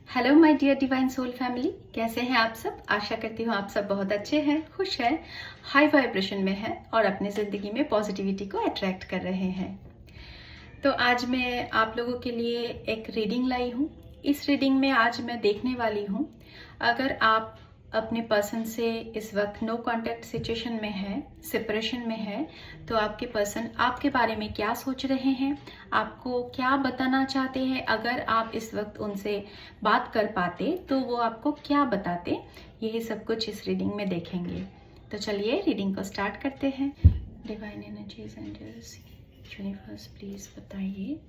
Hello my dear divine soul family, कैसे हैं आप सब। आशा करती हूँ आप सब बहुत अच्छे हैं, खुश हैं, हाई वाइब्रेशन में हैं और अपनी ज़िंदगी में पॉजिटिविटी को अट्रैक्ट कर रहे हैं। तो आज मैं आप लोगों के लिए एक रीडिंग लाई हूँ। इस रीडिंग में आज मैं देखने वाली हूँ, अगर आप अपने पर्सन से इस वक्त नो कॉन्टैक्ट सिचुएशन में है, सेपरेशन में है, तो आपके पर्सन आपके बारे में क्या सोच रहे हैं, आपको क्या बताना चाहते हैं। अगर आप इस वक्त उनसे बात कर पाते तो वो आपको क्या बताते, यही सब कुछ इस रीडिंग में देखेंगे। तो चलिए रीडिंग को स्टार्ट करते हैं। Divine energies angels, universe please बताइए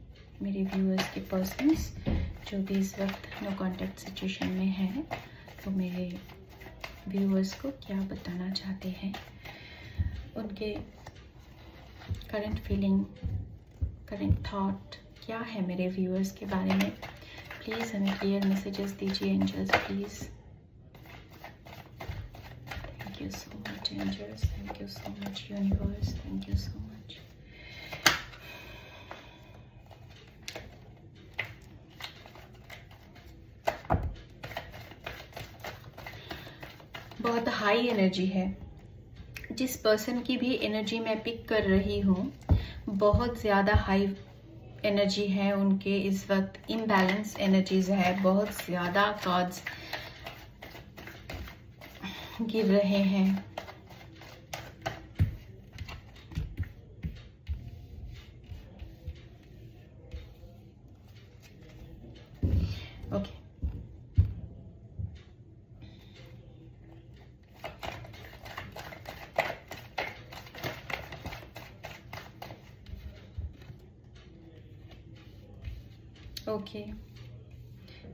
मेरे व्यूअर्स के पर्सन्स जो भी इस वक्त नो कॉन्टैक्ट सिचुएशन में हैं, तो मेरे व्यूअर्स को क्या बताना चाहते हैं, उनके करंट फीलिंग, करंट थॉट क्या है मेरे व्यूअर्स के बारे में। प्लीज़ हमें क्लियर मैसेजेस दीजिए angels, please. Thank you so much angels, thank you so much universe, thank you so much. बहुत हाई एनर्जी है, जिस पर्सन की भी एनर्जी मैं पिक कर रही हूँ बहुत ज़्यादा हाई एनर्जी है उनके। इस वक्त इम्बैलेंस एनर्जीज है, बहुत ज़्यादा कार्ड्स गिर रहे हैं। Okay, okay,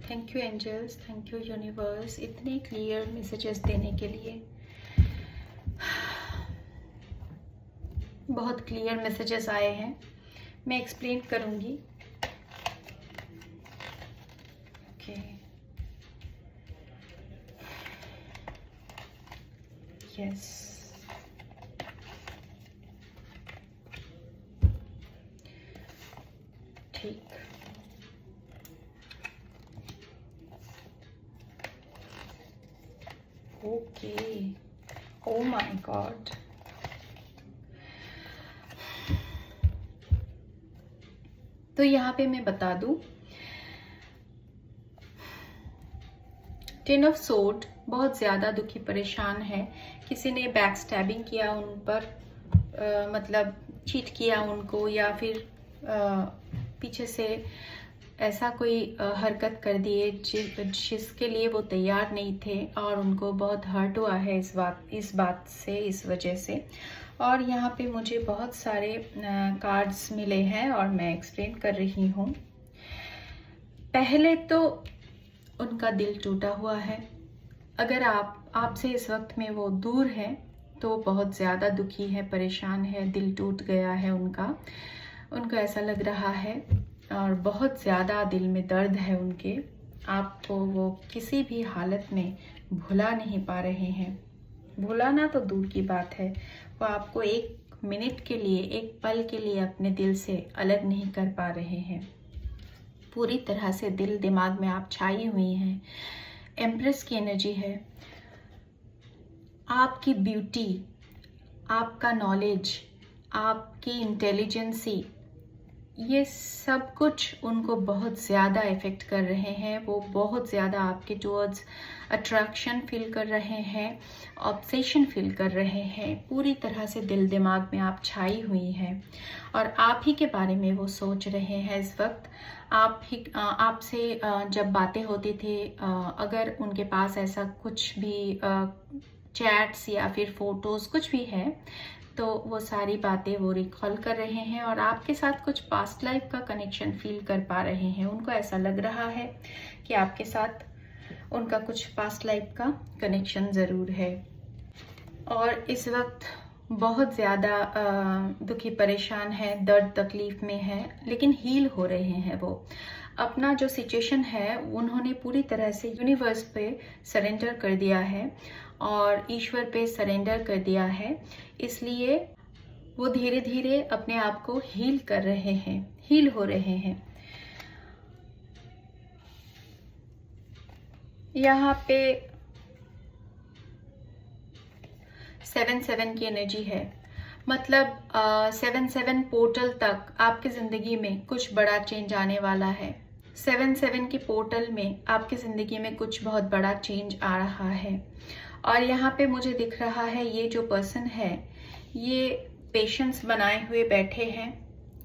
thank you angels, thank you universe इतने क्लियर मैसेजेस देने के लिए। बहुत क्लियर मैसेजेस आए हैं, मैं एक्सप्लेन करूंगी। ओके, यस, ठीक, ओके, ओ माय गॉड। तो यहाँ पे मैं बता दूं, 10 ऑफ सोर्ड बहुत ज़्यादा दुखी परेशान है। किसी ने बैक स्टैबिंग किया उन पर, मतलब चीट किया उनको, या फिर पीछे से ऐसा कोई हरकत कर दिए जिसके लिए वो तैयार नहीं थे, और उनको बहुत हर्ट हुआ है इस बात से, इस वजह से। और यहाँ पे मुझे बहुत सारे कार्ड्स मिले हैं और मैं एक्सप्लेन कर रही हूँ। पहले तो उनका दिल टूटा हुआ है। अगर आपसे इस वक्त में वो दूर है तो बहुत ज़्यादा दुखी है, परेशान है, दिल टूट गया है उनको ऐसा लग रहा है, और बहुत ज़्यादा दिल में दर्द है उनके। आपको वो किसी भी हालत में भुला नहीं पा रहे हैं। भुलाना तो दूर की बात है, वो आपको एक मिनट के लिए, एक पल के लिए अपने दिल से अलग नहीं कर पा रहे हैं। पूरी तरह से दिल दिमाग में आप छाई हुई हैं। एम्प्रेस की एनर्जी है। आपकी ब्यूटी, आपका नॉलेज, आपकी इंटेलिजेंसी, ये सब कुछ उनको बहुत ज़्यादा इफ़ेक्ट कर रहे हैं। वो बहुत ज़्यादा आपके टुवर्ड्स अट्रैक्शन फील कर रहे हैं, ऑब्सेशन फील कर रहे हैं। पूरी तरह से दिल दिमाग में आप छाई हुई हैं और आप ही के बारे में वो सोच रहे हैं इस वक्त। आपसे जब बातें होती थी, अगर उनके पास ऐसा कुछ भी चैट्स या फिर फोटोज़ कुछ भी है, तो वो सारी बातें वो रिकॉल कर रहे हैं और आपके साथ कुछ पास्ट लाइफ का कनेक्शन फील कर पा रहे हैं। उनको ऐसा लग रहा है कि आपके साथ उनका कुछ पास्ट लाइफ का कनेक्शन ज़रूर है, और इस वक्त बहुत ज़्यादा दुखी परेशान है, दर्द तकलीफ़ में है, लेकिन हील हो रहे हैं वो। अपना जो सिचुएशन है उन्होंने पूरी तरह से यूनिवर्स पे सरेंडर कर दिया है और ईश्वर पे सरेंडर कर दिया है, इसलिए वो धीरे धीरे अपने आप को हील कर रहे हैं, हील हो रहे हैं। यहाँ पे 7-7 की एनर्जी है, मतलब 7-7 पोर्टल तक आपकी ज़िंदगी में कुछ बड़ा चेंज आने वाला है। 7-7 की पोर्टल में आपकी ज़िंदगी में कुछ बहुत बड़ा चेंज आ रहा है। और यहाँ पे मुझे दिख रहा है ये जो पर्सन है ये पेशेंस बनाए हुए बैठे हैं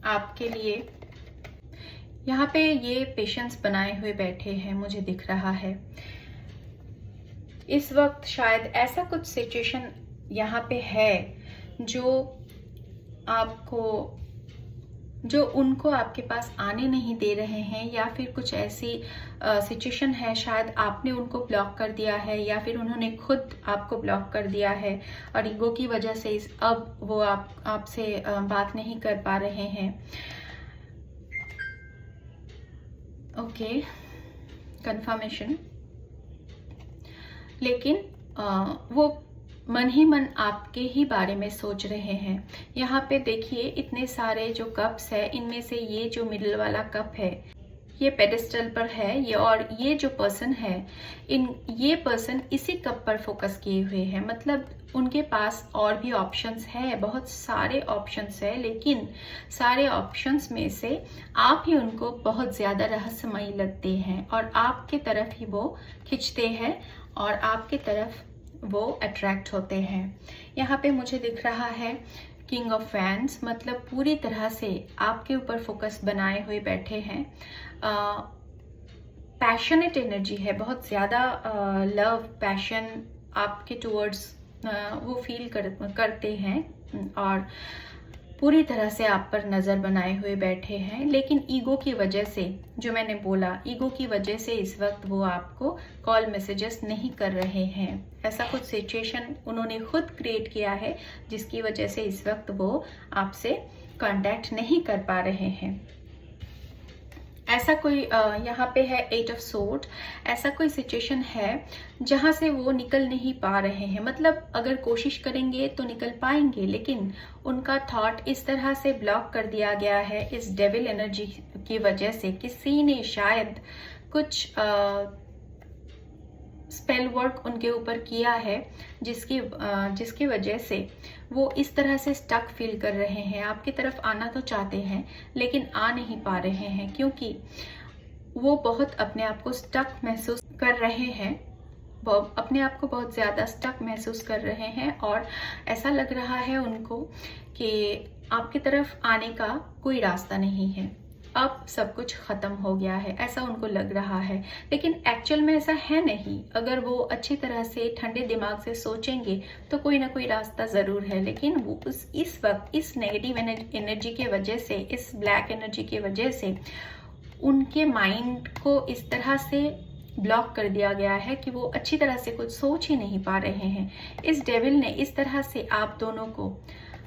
आपके लिए। यहाँ पे ये पेशेंस बनाए हुए बैठे हैं, मुझे दिख रहा है। इस वक्त शायद ऐसा कुछ सिचुएशन यहाँ पे है जो उनको आपके पास आने नहीं दे रहे हैं, या फिर कुछ ऐसी सिचुएशन है शायद आपने उनको ब्लॉक कर दिया है या फिर उन्होंने खुद आपको ब्लॉक कर दिया है और ईगो की वजह से अब वो आपसे बात नहीं कर पा रहे हैं। Okay, confirmation. लेकिन वो मन ही मन आपके ही बारे में सोच रहे हैं। यहाँ पे देखिए इतने सारे जो कप्स है, इनमें से ये जो मिडिल वाला कप है ये पेडेस्टल पर है, और ये जो पर्सन है ये पर्सन इसी कप पर फोकस किए हुए हैं। मतलब उनके पास और भी ऑप्शंस है, बहुत सारे ऑप्शंस है, लेकिन सारे ऑप्शंस में से आप ही उनको बहुत ज़्यादा रहस्यमयी लगते हैं और आपके तरफ ही वो खिंचते हैं और आपके तरफ वो अट्रैक्ट होते हैं। यहाँ पे मुझे दिख रहा है किंग ऑफ फैंस, मतलब पूरी तरह से आपके ऊपर फोकस बनाए हुए बैठे हैं। पैशनेट एनर्जी है, बहुत ज़्यादा लव पैशन आपके टुवर्ड्स वो फील करते हैं और पूरी तरह से आप पर नज़र बनाए हुए बैठे हैं। लेकिन ईगो की वजह से, जो मैंने बोला, ईगो की वजह से इस वक्त वो आपको कॉल मैसेजेस नहीं कर रहे हैं। ऐसा कुछ सिचुएशन उन्होंने खुद क्रिएट किया है जिसकी वजह से इस वक्त वो आपसे कांटेक्ट नहीं कर पा रहे हैं। ऐसा कोई यहाँ पे है 8 ऑफ सोर्ड, ऐसा कोई सिचुएशन है जहाँ से वो निकल नहीं पा रहे हैं। मतलब अगर कोशिश करेंगे तो निकल पाएंगे, लेकिन उनका थॉट इस तरह से ब्लॉक कर दिया गया है इस डेविल एनर्जी की वजह से। किसी ने शायद कुछ स्पेल वर्क उनके ऊपर किया है जिसकी वजह से वो इस तरह से स्टक फील कर रहे हैं। आपकी तरफ आना तो चाहते हैं लेकिन आ नहीं पा रहे हैं, क्योंकि वो बहुत अपने आप को स्टक महसूस कर रहे हैं। वो अपने आप को बहुत ज़्यादा स्टक महसूस कर रहे हैं और ऐसा लग रहा है उनको कि आपकी तरफ आने का कोई रास्ता नहीं है, अब सब कुछ खत्म हो गया है, ऐसा उनको लग रहा है। लेकिन एक्चुअल में ऐसा है नहीं। अगर वो अच्छी तरह से ठंडे दिमाग से सोचेंगे तो कोई ना कोई रास्ता ज़रूर है, लेकिन वो इस वक्त इस नेगेटिव एनर्जी के वजह से, इस ब्लैक एनर्जी के वजह से उनके माइंड को इस तरह से ब्लॉक कर दिया गया है कि वो अच्छी तरह से कुछ सोच ही नहीं पा रहे हैं। इस डेविल ने इस तरह से आप दोनों को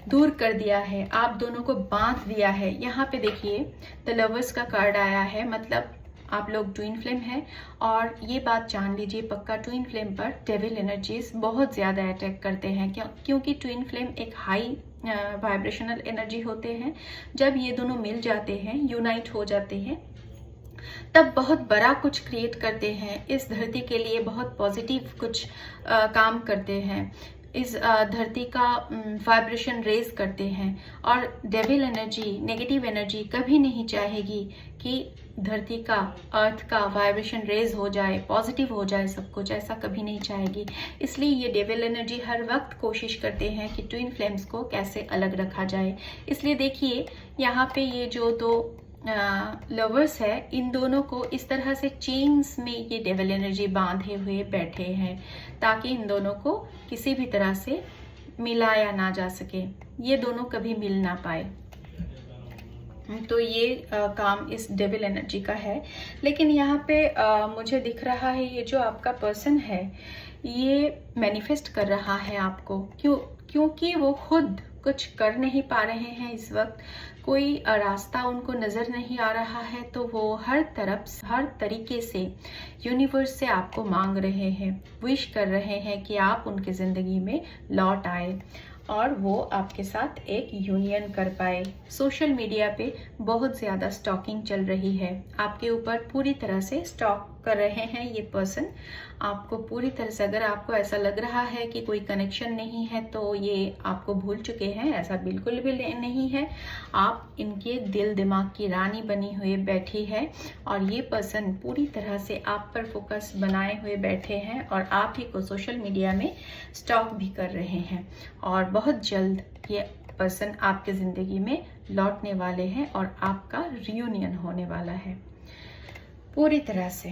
दूर कर दिया है, आप दोनों को बांध दिया है। यहाँ पे देखिए द लवर्स का कार्ड आया है, मतलब आप लोग ट्विन फ्लेम हैं। और ये बात जान लीजिए पक्का, ट्विन फ्लेम पर डेविल एनर्जीज बहुत ज़्यादा अटैक करते हैं, क्योंकि ट्विन फ्लेम एक हाई वाइब्रेशनल एनर्जी होते हैं। जब ये दोनों मिल जाते हैं, यूनाइट हो जाते हैं, तब बहुत बड़ा कुछ क्रिएट करते हैं। इस धरती के लिए बहुत पॉजिटिव कुछ काम करते हैं, इस धरती का वाइब्रेशन रेज करते हैं। और डेविल एनर्जी, नेगेटिव एनर्जी कभी नहीं चाहेगी कि धरती का, अर्थ का वाइब्रेशन रेज हो जाए, पॉजिटिव हो जाए सब कुछ, ऐसा कभी नहीं चाहेगी। इसलिए ये डेविल एनर्जी हर वक्त कोशिश करते हैं कि ट्विन फ्लेम्स को कैसे अलग रखा जाए। इसलिए देखिए यहाँ पे ये जो दो लवर्स है, इन दोनों को इस तरह से चेन्स में ये डेविल एनर्जी बांधे हुए बैठे हैं ताकि इन दोनों को किसी भी तरह से मिलाया ना जा सके, ये दोनों कभी मिल ना पाए। तो ये काम इस डेविल एनर्जी का है। लेकिन यहाँ पे मुझे दिख रहा है ये जो आपका पर्सन है ये मैनिफेस्ट कर रहा है आपको, क्योंकि वो खुद कुछ कर नहीं पा रहे हैं इस वक्त, कोई रास्ता उनको नज़र नहीं आ रहा है, तो वो हर तरीके से यूनिवर्स से आपको मांग रहे हैं, विश कर रहे हैं कि आप उनकी ज़िंदगी में लौट आए और वो आपके साथ एक यूनियन कर पाए। सोशल मीडिया पे बहुत ज़्यादा स्टॉकिंग चल रही है, आपके ऊपर पूरी तरह से स्टॉक कर रहे हैं ये पर्सन आपको पूरी तरह से। अगर आपको ऐसा लग रहा है कि कोई कनेक्शन नहीं है तो ये आपको भूल चुके हैं, ऐसा बिल्कुल भी नहीं है। आप इनके दिल दिमाग की रानी बनी हुई बैठी है और ये पर्सन पूरी तरह से आप पर फोकस बनाए हुए बैठे हैं और आप ही को सोशल मीडिया में स्टॉक भी कर रहे हैं। और बहुत जल्द ये पर्सन आपके ज़िंदगी में लौटने वाले हैं और आपका रियूनियन होने वाला है पूरी तरह से।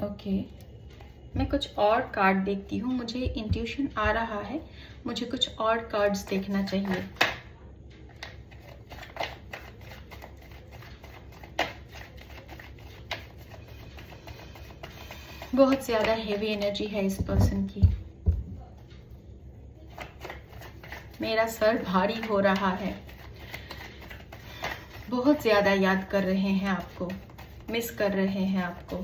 ओके, मैं कुछ और कार्ड देखती हूँ। मुझे इंट्यूशन आ रहा है, मुझे कुछ और कार्ड्स देखना चाहिए। बहुत ज़्यादा हेवी एनर्जी है इस पर्सन की। मेरा सर भारी हो रहा है। बहुत ज़्यादा याद कर रहे हैं आपको, मिस कर रहे हैं आपको।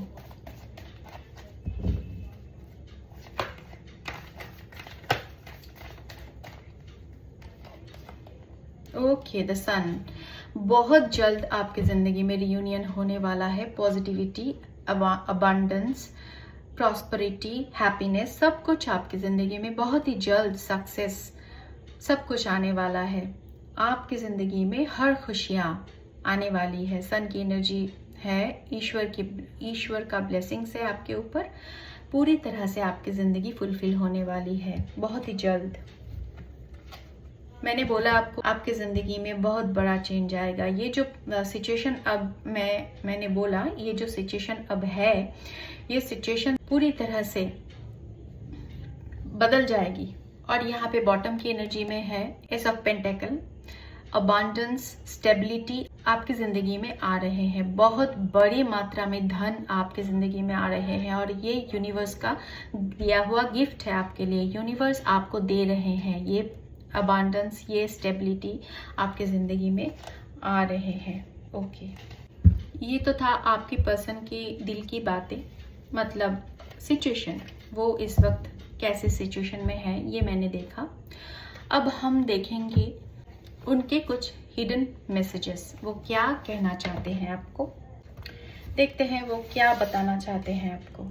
ओके, द सन। बहुत जल्द आपकी ज़िंदगी में रियूनियन होने वाला है। पॉजिटिविटी, अबंडेंस, प्रॉस्पेरिटी, हैप्पीनेस, सब कुछ आपकी ज़िंदगी में बहुत ही जल्द सक्सेस, सब कुछ आने वाला है। आपकी ज़िंदगी में हर खुशियाँ आने वाली है। सन की एनर्जी है, ईश्वर का ब्लेसिंग्स है आपके ऊपर। पूरी तरह से आपकी ज़िंदगी फुलफिल होने वाली है बहुत ही जल्द। मैंने बोला आपको आपकी ज़िंदगी में बहुत बड़ा चेंज आएगा। ये जो सिचुएशन अब मैंने बोला, ये जो सिचुएशन अब है, ये सिचुएशन पूरी तरह से बदल जाएगी। और यहाँ पे बॉटम की एनर्जी में है S of pentacle, abundance, stability आपकी ज़िंदगी में आ रहे हैं। बहुत बड़ी मात्रा में धन आपकी ज़िंदगी में आ रहे हैं और ये यूनिवर्स का दिया हुआ गिफ्ट है आपके लिए। यूनिवर्स आपको दे रहे हैं ये अबांडेंस, ये स्टेबिलिटी आपके ज़िंदगी में आ रहे हैं। ओके, ये तो था आपकी पर्सन की दिल की बातें, मतलब सिचुएशन, वो इस वक्त कैसे सिचुएशन में है ये मैंने देखा। अब हम देखेंगे उनके कुछ हिडन मैसेजेस, वो क्या कहना चाहते हैं आपको। देखते हैं वो क्या बताना चाहते हैं आपको।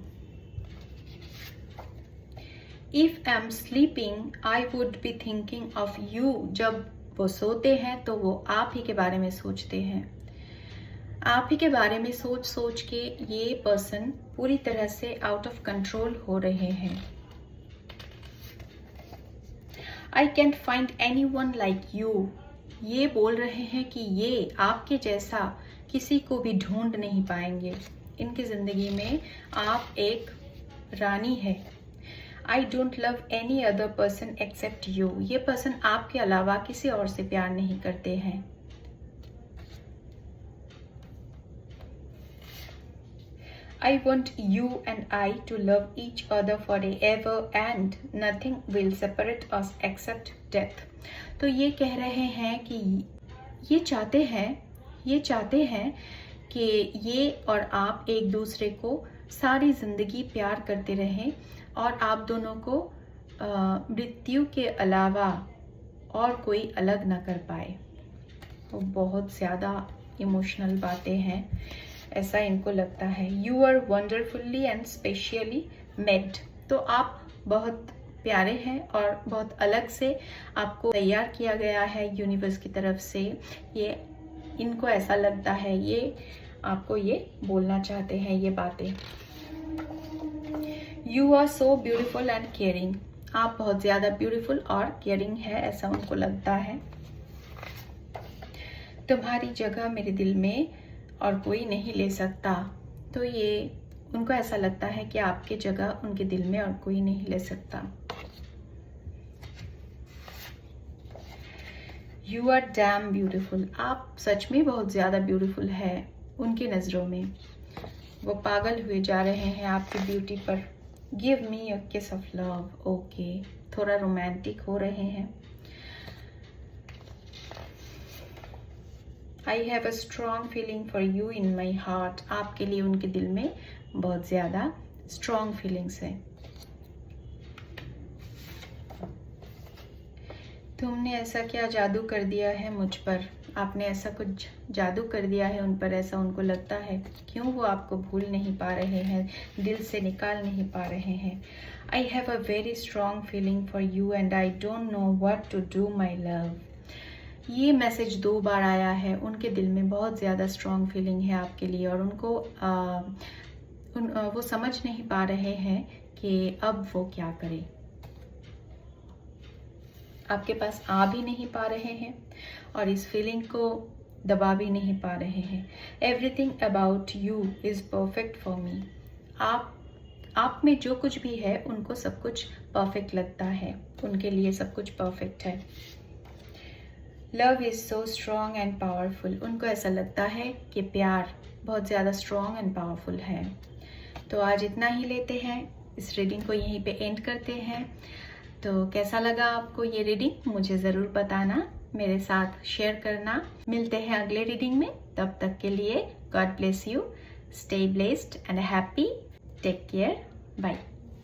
If I am sleeping I would be thinking of you. जब वो सोते हैं तो वो आप ही के बारे में सोचते हैं। आप ही के बारे में सोच सोच के ये पर्सन पूरी तरह से आउट ऑफ कंट्रोल हो रहे हैं। I can't find any one like you. ये बोल रहे हैं कि ये आपके जैसा किसी को भी ढूंढ नहीं पाएंगे। इनकी ज़िंदगी में आप एक रानी है। I don't love any other person except you. ये पर्सन आपके अलावा किसी और से प्यार नहीं करते हैं। I want you and I to love each other forever and nothing will separate us except death. तो ये कह रहे हैं कि ये चाहते हैं कि ये और आप एक दूसरे को सारी ज़िंदगी प्यार करते रहें और आप दोनों को मृत्यु के अलावा और कोई अलग ना कर पाए। तो बहुत ज़्यादा इमोशनल बातें हैं, ऐसा इनको लगता है। You are wonderfully and specially made. तो आप बहुत प्यारे हैं और बहुत अलग से आपको तैयार किया गया है यूनिवर्स की तरफ से। ये इनको ऐसा लगता है, ये आपको ये बोलना चाहते हैं ये बातें। You are so beautiful and caring. आप बहुत ज़्यादा ब्यूटीफुल और केयरिंग है, ऐसा उनको लगता है। तुम्हारी जगह मेरे दिल में और कोई नहीं ले सकता। तो ये उनको ऐसा लगता है कि आपकी जगह उनके दिल में और कोई नहीं ले सकता। You are damn beautiful. आप सच में बहुत ज़्यादा ब्यूटीफुल है उनकी नज़रों में। वो पागल हुए जा रहे हैं आपकी ब्यूटी पर। गिव मी अ किस ऑफ लव। ओके, थोड़ा रोमांटिक हो रहे हैं। I have a strong feeling for you in my heart. आपके लिए उनके दिल में बहुत ज़्यादा strong feelings है। तुमने ऐसा क्या जादू कर दिया है मुझ पर, आपने ऐसा कुछ जादू कर दिया है उन पर, ऐसा उनको लगता है। क्यों वो आपको भूल नहीं पा रहे हैं, दिल से निकाल नहीं पा रहे हैं। I have a very strong feeling for you and I don't know what to do my love. ये मैसेज 2 बार आया है। उनके दिल में बहुत ज़्यादा स्ट्रॉन्ग फीलिंग है आपके लिए और उनको वो समझ नहीं पा रहे हैं कि अब वो क्या करें। आपके पास आ भी नहीं पा रहे हैं और इस फीलिंग को दबा भी नहीं पा रहे हैं। Everything about you is perfect for me. आप में जो कुछ भी है उनको सब कुछ परफेक्ट लगता है, उनके लिए सब कुछ परफेक्ट है। Love is so strong and powerful. उनको ऐसा लगता है कि प्यार बहुत ज़्यादा स्ट्रॉन्ग एंड पावरफुल है। तो आज इतना ही लेते हैं, इस रीडिंग को यहीं पे एंड करते हैं। तो कैसा लगा आपको ये रीडिंग मुझे ज़रूर बताना, मेरे साथ शेयर करना। मिलते हैं अगले रीडिंग में, तब तक के लिए God bless you, stay blessed and happy, take care, bye.